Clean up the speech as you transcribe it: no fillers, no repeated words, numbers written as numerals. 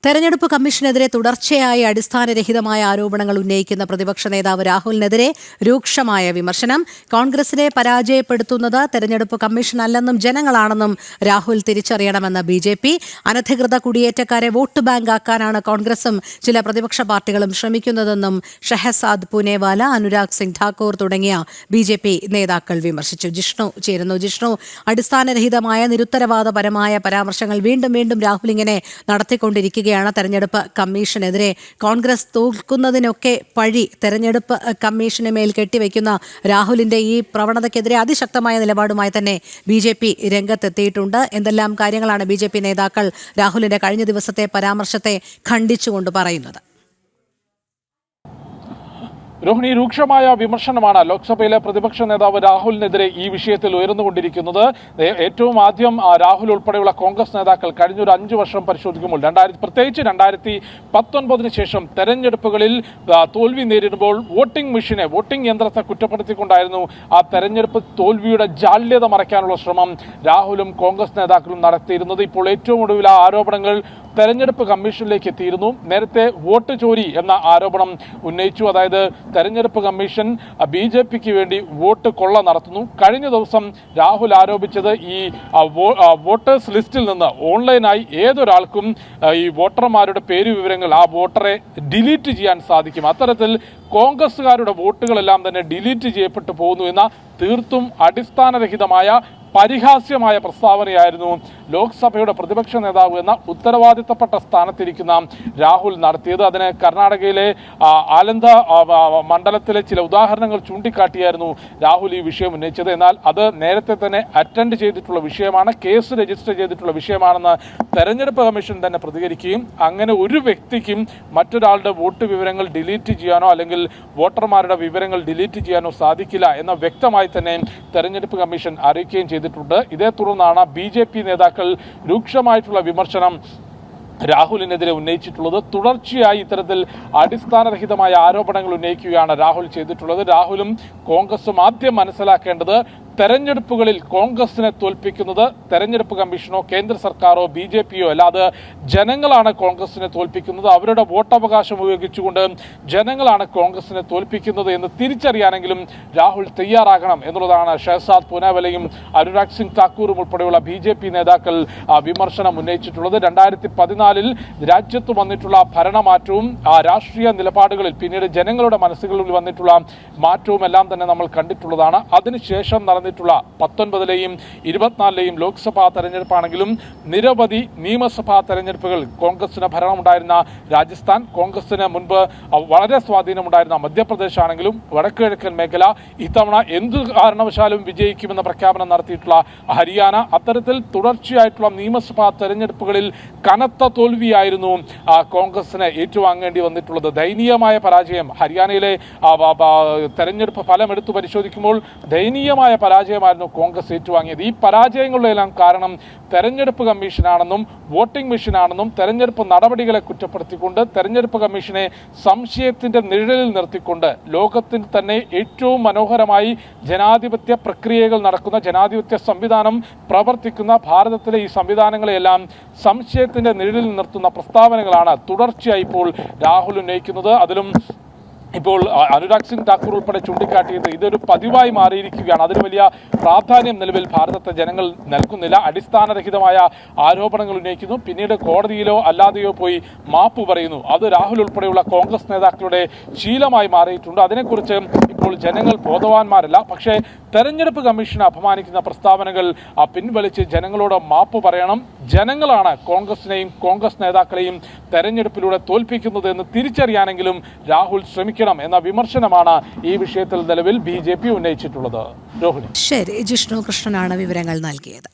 തെരഞ്ഞെടുപ്പ് കമ്മീഷനെതിരെ തുടർച്ചയായി അടിസ്ഥാനരഹിതമായ ആരോപണങ്ങൾ ഉന്നയിക്കുന്ന പ്രതിപക്ഷ നേതാവ് രാഹുലിനെതിരെ രൂക്ഷമായ വിമർശനം. കോൺഗ്രസിനെ പരാജയപ്പെടുത്തുന്നത് തെരഞ്ഞെടുപ്പ് കമ്മീഷൻ അല്ലെന്നും ജനങ്ങളാണെന്നും രാഹുൽ തിരിച്ചറിയണമെന്ന് BJP. അനധികൃത കുടിയേറ്റക്കാരെ വോട്ട് ബാങ്കാക്കാനാണ് കോൺഗ്രസും ചില പ്രതിപക്ഷ പാർട്ടികളും ശ്രമിക്കുന്നതെന്നും ഷഹസാദ് പൂനെവാല, അനുരാഗ് സിംഗ് ഠാക്കൂർ തുടങ്ങിയ BJP നേതാക്കൾ വിമർശിച്ചു. ജിഷ്ണു ചേരുന്നു. ജിഷ്ണു, അടിസ്ഥാനരഹിതമായ നിരുത്തരവാദപരമായ പരാമർശങ്ങൾ വീണ്ടും വീണ്ടും രാഹുൽ ഇങ്ങനെ നടത്തിക്കൊണ്ടിരിക്കുക. തെരഞ്ഞെടുപ്പ് കമ്മീഷനെതിരെ കോൺഗ്രസ് തോൽക്കുന്നതിനൊക്കെ പഴി തെരഞ്ഞെടുപ്പ് കമ്മീഷന് മേൽ കെട്ടിവെക്കുന്ന രാഹുലിന്റെ ഈ പ്രവണതയ്ക്കെതിരെ അതിശക്തമായ നിലപാടുമായി തന്നെ BJP രംഗത്തെത്തിയിട്ടുണ്ട്. എന്തെല്ലാം കാര്യങ്ങളാണ് BJP നേതാക്കൾ രാഹുലിന്റെ കഴിഞ്ഞ ദിവസത്തെ പരാമർശത്തെ ഖണ്ഡിച്ചുകൊണ്ട് പറയുന്നത്? രോഹിണി, രൂക്ഷമായ വിമർശനമാണ് ലോക്സഭയിലെ പ്രതിപക്ഷ നേതാവ് രാഹുലിനെതിരെ ഈ വിഷയത്തിൽ ഉയർന്നുകൊണ്ടിരിക്കുന്നത്. ഏറ്റവും ആദ്യം രാഹുൽ ഉൾപ്പെടെയുള്ള കോൺഗ്രസ് നേതാക്കൾ കഴിഞ്ഞൊരു 5 വർഷം പരിശോധിക്കുമ്പോൾ പ്രത്യേകിച്ച് 2019 ശേഷം തെരഞ്ഞെടുപ്പുകളിൽ തോൽവി നേരിടുമ്പോൾ വോട്ടിംഗ് യന്ത്രത്തെ കുറ്റപ്പെടുത്തിക്കൊണ്ടായിരുന്നു ആ തെരഞ്ഞെടുപ്പ് തോൽവിയുടെ ജാള്യത മറയ്ക്കാനുള്ള ശ്രമം രാഹുലും കോൺഗ്രസ് നേതാക്കളും നടത്തിയിരുന്നത്. ഇപ്പോൾ ഏറ്റവും ഒടുവിൽ ആ ആരോപണങ്ങൾ തെരഞ്ഞെടുപ്പ് കമ്മീഷനിലേക്ക് എത്തിയിരുന്നു. നേരത്തെ വോട്ട് ചോരി എന്ന ആരോപണം ഉന്നയിച്ചു. അതായത് തെരഞ്ഞെടുപ്പ് കമ്മീഷൻ BJPക്ക് വേണ്ടി വോട്ട് കൊള്ള നടത്തുന്നു. കഴിഞ്ഞ ദിവസം രാഹുൽ ആരോപിച്ചത് ഈ വോട്ടേഴ്സ് ലിസ്റ്റിൽ നിന്ന് ഓൺലൈനായി ഏതൊരാൾക്കും ഈ വോട്ടർമാരുടെ പേര് വിവരങ്ങൾ ആ വോട്ടറെ ഡിലീറ്റ് ചെയ്യാൻ സാധിക്കും. അത്തരത്തിൽ കോൺഗ്രസുകാരുടെ വോട്ടുകളെല്ലാം തന്നെ ഡിലീറ്റ് ചെയ്യപ്പെട്ടു പോകുന്നു എന്ന തീർത്തും അടിസ്ഥാനരഹിതമായ പരിഹാസ്യമായ പ്രസ്താവനയായിരുന്നു ലോക്സഭയുടെ പ്രതിപക്ഷ നേതാവ് എന്ന ഉത്തരവാദിത്തപ്പെട്ട സ്ഥാനത്തിരിക്കുന്ന രാഹുൽ നടത്തിയത്. അതിന് കർണാടകയിലെ ആലന്ദ മണ്ഡലത്തിലെ ചില ഉദാഹരണങ്ങൾ ചൂണ്ടിക്കാട്ടിയായിരുന്നു രാഹുൽ ഈ വിഷയം ഉന്നയിച്ചത്. എന്നാൽ അത് നേരത്തെ തന്നെ അറ്റൻഡ് ചെയ്തിട്ടുള്ള വിഷയമാണ്, കേസ് രജിസ്റ്റർ ചെയ്തിട്ടുള്ള വിഷയമാണെന്ന് തെരഞ്ഞെടുപ്പ് കമ്മീഷൻ തന്നെ പ്രതികരിക്കുകയും അങ്ങനെ ഒരു വ്യക്തിക്കും മറ്റൊരാളുടെ വോട്ട് വിവരങ്ങൾ ഡിലീറ്റ് ചെയ്യാനോ അല്ലെങ്കിൽ വോട്ടർമാരുടെ വിവരങ്ങൾ ഡിലീറ്റ് ചെയ്യാനോ സാധിക്കില്ല എന്ന വ്യക്തമായി തന്നെ തെരഞ്ഞെടുപ്പ് കമ്മീഷൻ അറിയിക്കുകയും ചെയ്തിട്ടുണ്ട്. ഇതേ തുടർന്നാണ് BJP നേതാക്കൾ രൂക്ഷമായിട്ടുള്ള വിമർശനം രാഹുലിനെതിരെ ഉന്നയിച്ചിട്ടുള്ളത്. തുടർച്ചയായി ഇത്തരത്തിൽ അടിസ്ഥാനരഹിതമായ ആരോപണങ്ങൾ ഉന്നയിക്കുകയാണ് രാഹുൽ ചെയ്തിട്ടുള്ളത്. രാഹുലും കോൺഗ്രസും ആദ്യം മനസ്സിലാക്കേണ്ടത് തെരഞ്ഞെടുപ്പുകളിൽ കോൺഗ്രസിനെ തോൽപ്പിക്കുന്നത് തെരഞ്ഞെടുപ്പ് കമ്മീഷനോ കേന്ദ്ര സർക്കാരോ BJPയോ അല്ലാതെ ജനങ്ങളാണ് കോൺഗ്രസിനെ തോൽപ്പിക്കുന്നത്. അവരുടെ വോട്ടവകാശം ഉപയോഗിച്ചുകൊണ്ട് ജനങ്ങളാണ് കോൺഗ്രസിനെ തോൽപ്പിക്കുന്നത് എന്ന് തിരിച്ചറിയാനെങ്കിലും രാഹുൽ തയ്യാറാകണം എന്നുള്ളതാണ് ഷഹസാദ് പൂനെവാലയും അനുരാഗ് സിംഗ് ഠാക്കൂറും ഉൾപ്പെടെയുള്ള BJP നേതാക്കൾ വിമർശനം ഉന്നയിച്ചിട്ടുള്ളത്. 2014 രാജ്യത്ത് വന്നിട്ടുള്ള ഭരണമാറ്റവും രാഷ്ട്രീയ നിലപാടുകളിൽ പിന്നീട് ജനങ്ങളുടെ മനസ്സുകളിൽ വന്നിട്ടുള്ള മാറ്റവും എല്ലാം തന്നെ നമ്മൾ കണ്ടിട്ടുള്ളതാണ്. അതിനുശേഷം നടന്നിട്ടുള്ള 19ലെയും 24ലെയും ലോക്സഭാ തെരഞ്ഞെടുപ്പാണെങ്കിലും നിരവധി നിയമസഭാ തെരഞ്ഞെടുപ്പുകൾ കോൺഗ്രസിന് ഭരണമുണ്ടായിരുന്ന രാജസ്ഥാൻ, കോൺഗ്രസിന് മുൻപ് വളരെ സ്വാധീനമുണ്ടായിരുന്ന മധ്യപ്രദേശ് ആണെങ്കിലും വടക്കുകിഴക്കൻ മേഖല, ഇത്തവണ എന്തു കാരണവശാലും വിജയിക്കുമെന്ന പ്രഖ്യാപനം നടത്തിയിട്ടുള്ള ഹരിയാന, അത്തരത്തിൽ തുടർച്ചയായിട്ടുള്ള നിയമസഭാ തെരഞ്ഞെടുപ്പുകളിൽ കനത്ത തോൽവിയായിരുന്നു കോൺഗ്രസിന് ഏറ്റുവാങ്ങേണ്ടി വന്നിട്ടുള്ളത്. ദയനീയമായ പരാജയം. ഹരിയാനയിലെ തെരഞ്ഞെടുപ്പ് ഫലം എടുത്തു പരിശോധിക്കുമ്പോൾ ദയനീയമായ പരാജയമായിരുന്നു കോൺഗ്രസ് ഏറ്റുവാങ്ങിയത്. ഈ പരാജയങ്ങളുടെയെല്ലാം കാരണം തെരഞ്ഞെടുപ്പ് കമ്മീഷനാണെന്നും വോട്ടിംഗ് മെഷീനാണെന്നും തെരഞ്ഞെടുപ്പ് നടപടികളെ കുറ്റപ്പെടുത്തിക്കൊണ്ട് തെരഞ്ഞെടുപ്പ് കമ്മീഷനെ സംശയത്തിന്റെ നിഴലിൽ നിർത്തിക്കൊണ്ട് ലോകത്തിൽ തന്നെ ഏറ്റവും മനോഹരമായി ജനാധിപത്യ പ്രക്രിയകൾ നടക്കുന്ന, ജനാധിപത്യ സംവിധാനം പ്രവർത്തിക്കുന്ന ഭാരതത്തിലെ ഈ സംവിധാനങ്ങളെയെല്ലാം സംശയത്തിന്റെ നിഴലിൽ നിർത്തുന്ന പ്രസ്താവനകളാണ് തുടർച്ചയായി ഇപ്പോൾ രാഹുൽ ഉന്നയിക്കുന്നത്. അതിലും ഇപ്പോൾ അനുരാഗ് സിംഗ് ഠാക്കൂർ ഉൾപ്പെടെ ചൂണ്ടിക്കാട്ടിയത് ഇതൊരു പതിവായി മാറിയിരിക്കുകയാണ്. അതിന് വലിയ പ്രാധാന്യം നിലവിൽ ഭാരതത്തെ ജനങ്ങൾ നൽകുന്നില്ല. അടിസ്ഥാനരഹിതമായ ആരോപണങ്ങൾ ഉന്നയിക്കുന്നു, പിന്നീട് കോടതിയിലോ അല്ലാതെയോ പോയി മാപ്പ് പറയുന്നു. അത് രാഹുൽ ഉൾപ്പെടെയുള്ള കോൺഗ്രസ് നേതാക്കളുടെ ശീലമായി മാറിയിട്ടുണ്ട്. അതിനെക്കുറിച്ച് ഇപ്പോൾ ജനങ്ങൾ ബോധവാന്മാരല്ല. പക്ഷേ തെരഞ്ഞെടുപ്പ് കമ്മീഷനെ അപമാനിക്കുന്ന പ്രസ്താവനകൾ പിൻവലിച്ച് ജനങ്ങളോട് മാപ്പ് പറയണം. ജനങ്ങളാണ് കോൺഗ്രസിനെയും കോൺഗ്രസ് നേതാക്കളെയും തെരഞ്ഞെടുപ്പിലൂടെ തോൽപ്പിക്കുന്നത് എന്ന് തിരിച്ചറിയാനെങ്കിലും രാഹുൽ ശ്രമിക്കണം എന്ന വിമർശനമാണ് ഈ വിഷയത്തിൽ നിലവിൽ BJP ഉന്നയിച്ചിട്ടുള്ളത്. രോഹിണി, ശരി. ജിഷ്ണു കൃഷ്ണനാണ് വിവരങ്ങൾ നൽകിയത്.